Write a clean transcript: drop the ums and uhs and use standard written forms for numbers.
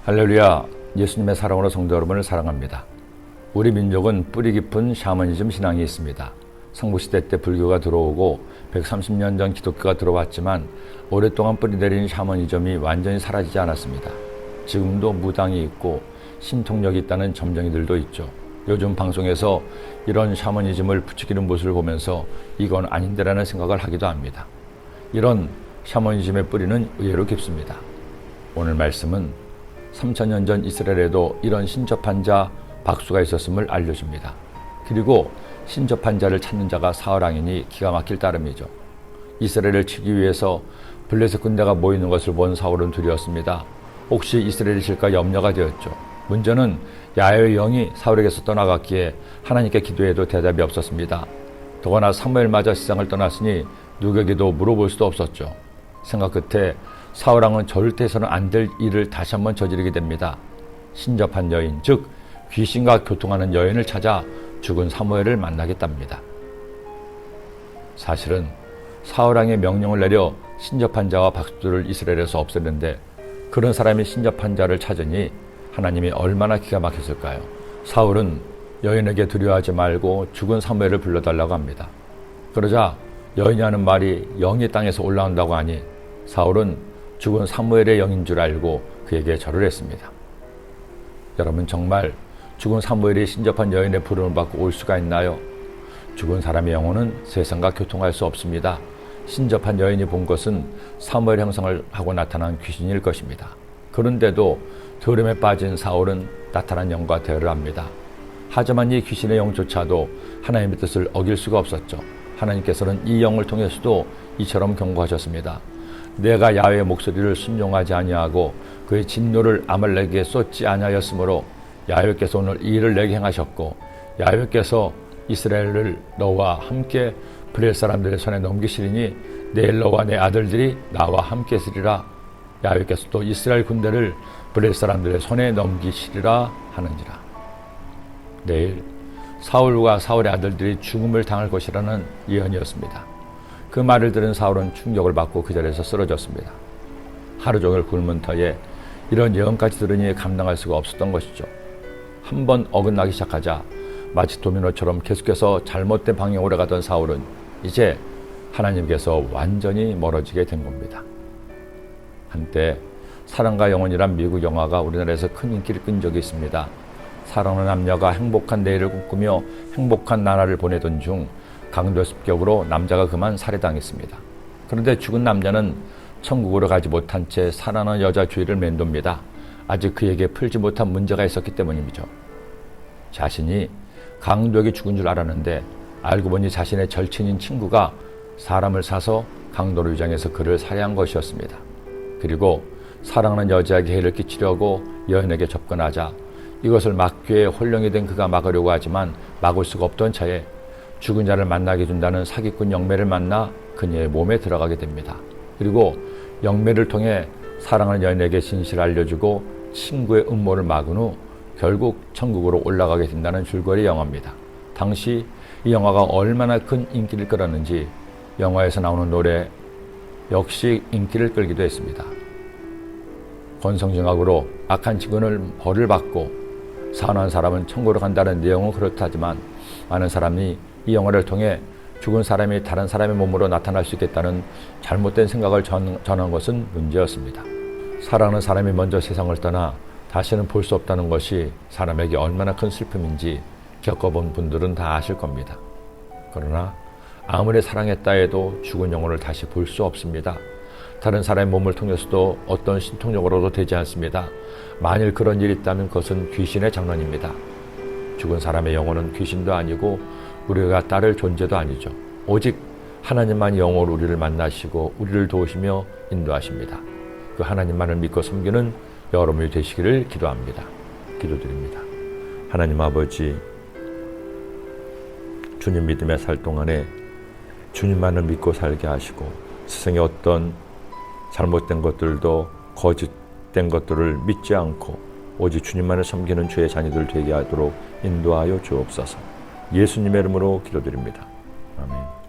할렐루야, 예수님의 사랑으로 성도 여러분을 사랑합니다. 우리 민족은 뿌리 깊은 샤머니즘 신앙이 있습니다. 삼국시대 때 불교가 들어오고 130년 전 기독교가 들어왔지만 오랫동안 뿌리 내린 샤머니즘이 완전히 사라지지 않았습니다. 지금도 무당이 있고 신통력이 있다는 점쟁이들도 있죠. 요즘 방송에서 이런 샤머니즘을 부추기는 모습을 보면서 이건 아닌데라는 생각을 하기도 합니다. 이런 샤머니즘의 뿌리는 의외로 깊습니다. 오늘 말씀은 3000년 전 이스라엘에도 이런 신접한 자 박수가 있었음을 알려줍니다. 그리고 신접한 자를 찾는 자가 사울왕이니 기가 막힐 따름이죠. 이스라엘을 치기 위해서 블레셋 군대가 모이는 것을 본 사울은 두려웠습니다. 혹시 이스라엘이 질까 염려가 되었죠. 문제는 야훼의 영이 사울에게서 떠나갔기에 하나님께 기도해도 대답이 없었습니다. 더구나 사무엘마저 세상을 떠났으니 누구에게도 물어볼 수도 없었죠. 생각 끝에 사울왕은 절대 해서는 안 될 일을 다시 한번 저지르게 됩니다. 신접한 여인, 즉 귀신과 교통하는 여인을 찾아 죽은 사무엘을 만나겠답니다. 사실은 사울왕의 명령을 내려 신접한 자와 박수들을 이스라엘에서 없앴는데 그런 사람이 신접한 자를 찾으니 하나님이 얼마나 기가 막혔을까요? 사울은 여인에게 두려워하지 말고 죽은 사무엘을 불러달라고 합니다. 그러자 여인이 하는 말이 영이 땅에서 올라온다고 하니 사울은 죽은 사무엘의 영인 줄 알고 그에게 절을 했습니다. 여러분, 정말 죽은 사무엘이 신접한 여인의 부름을 받고 올 수가 있나요? 죽은 사람의 영혼은 세상과 교통할 수 없습니다. 신접한 여인이 본 것은 사무엘 형상을 하고 나타난 귀신일 것입니다. 그런데도 두려움에 빠진 사울은 나타난 영과 대화를 합니다. 하지만 이 귀신의 영조차도 하나님의 뜻을 어길 수가 없었죠. 하나님께서는 이 영을 통해서도 이처럼 경고하셨습니다. 내가 야훼의 목소리를 순종하지 아니하고 그의 진노를 아말렉에게 쏟지 아니하였으므로 야훼께서 오늘 이 일을 내게 행하셨고 야훼께서 이스라엘을 너와 함께 블레셋 사람들의 손에 넘기시리니 내일 너와 내 아들들이 나와 함께 있으리라. 야훼께서 또 이스라엘 군대를 블레셋 사람들의 손에 넘기시리라 하는지라. 내일 사울과 사울의 아들들이 죽음을 당할 것이라는 예언이었습니다. 그 말을 들은 사울은 충격을 받고 그 자리에서 쓰러졌습니다. 하루 종일 굶은 터에 이런 예언까지 들으니 감당할 수가 없었던 것이죠. 한번 어긋나기 시작하자 마치 도미노처럼 계속해서 잘못된 방향에 오래가던 사울은 이제 하나님께서 완전히 멀어지게 된 겁니다. 한때 사랑과 영혼이란 미국 영화가 우리나라에서 큰 인기를 끈 적이 있습니다. 사랑하는 남녀가 행복한 내일을 꿈꾸며 행복한 나날을 보내던 중 강도 습격으로 남자가 그만 살해당했습니다. 그런데 죽은 남자는 천국으로 가지 못한 채 살아나는 여자 주위를 맴돕니다. 아직 그에게 풀지 못한 문제가 있었기 때문이죠. 자신이 강도에게 죽은 줄 알았는데 알고 보니 자신의 절친인 친구가 사람을 사서 강도로 위장해서 그를 살해한 것이었습니다. 그리고 사랑하는 여자에게 해를 끼치려고 여인에게 접근하자 이것을 막기 위해 홀령이 된 그가 막으려고 하지만 막을 수가 없던 차에 죽은 자를 만나게 준다는 사기꾼 영매를 만나 그녀의 몸에 들어가게 됩니다. 그리고 영매를 통해 사랑하는 여인에게 진실을 알려주고 친구의 음모를 막은 후 결국 천국으로 올라가게 된다는 줄거리 영화입니다. 당시 이 영화가 얼마나 큰 인기를 끌었는지 영화에서 나오는 노래 역시 인기를 끌기도 했습니다. 권성징악으로 악한 친구는 벌을 받고 선한 사람은 천국으로 간다는 내용은 그렇다지만 많은 사람이 이 영화를 통해 죽은 사람이 다른 사람의 몸으로 나타날 수 있겠다는 잘못된 생각을 전한 것은 문제였습니다. 사랑하는 사람이 먼저 세상을 떠나 다시는 볼 수 없다는 것이 사람에게 얼마나 큰 슬픔인지 겪어본 분들은 다 아실 겁니다. 그러나 아무리 사랑했다 해도 죽은 영혼을 다시 볼 수 없습니다. 다른 사람의 몸을 통해서도 어떤 신통력으로도 되지 않습니다. 만일 그런 일이 있다면 그것은 귀신의 장난입니다. 죽은 사람의 영혼은 귀신도 아니고 우리가 따를 존재도 아니죠. 오직 하나님만이 영원히 우리를 만나시고 우리를 도우시며 인도하십니다. 그 하나님만을 믿고 섬기는 여러분이 되시기를 기도합니다. 기도드립니다. 하나님 아버지, 주님 믿음에 살 동안에 주님만을 믿고 살게 하시고 세상의 어떤 잘못된 것들도 거짓된 것들을 믿지 않고 오직 주님만을 섬기는 주의 자녀들 되게 하도록 인도하여 주옵소서. 예수님의 이름으로 기도드립니다. 아멘.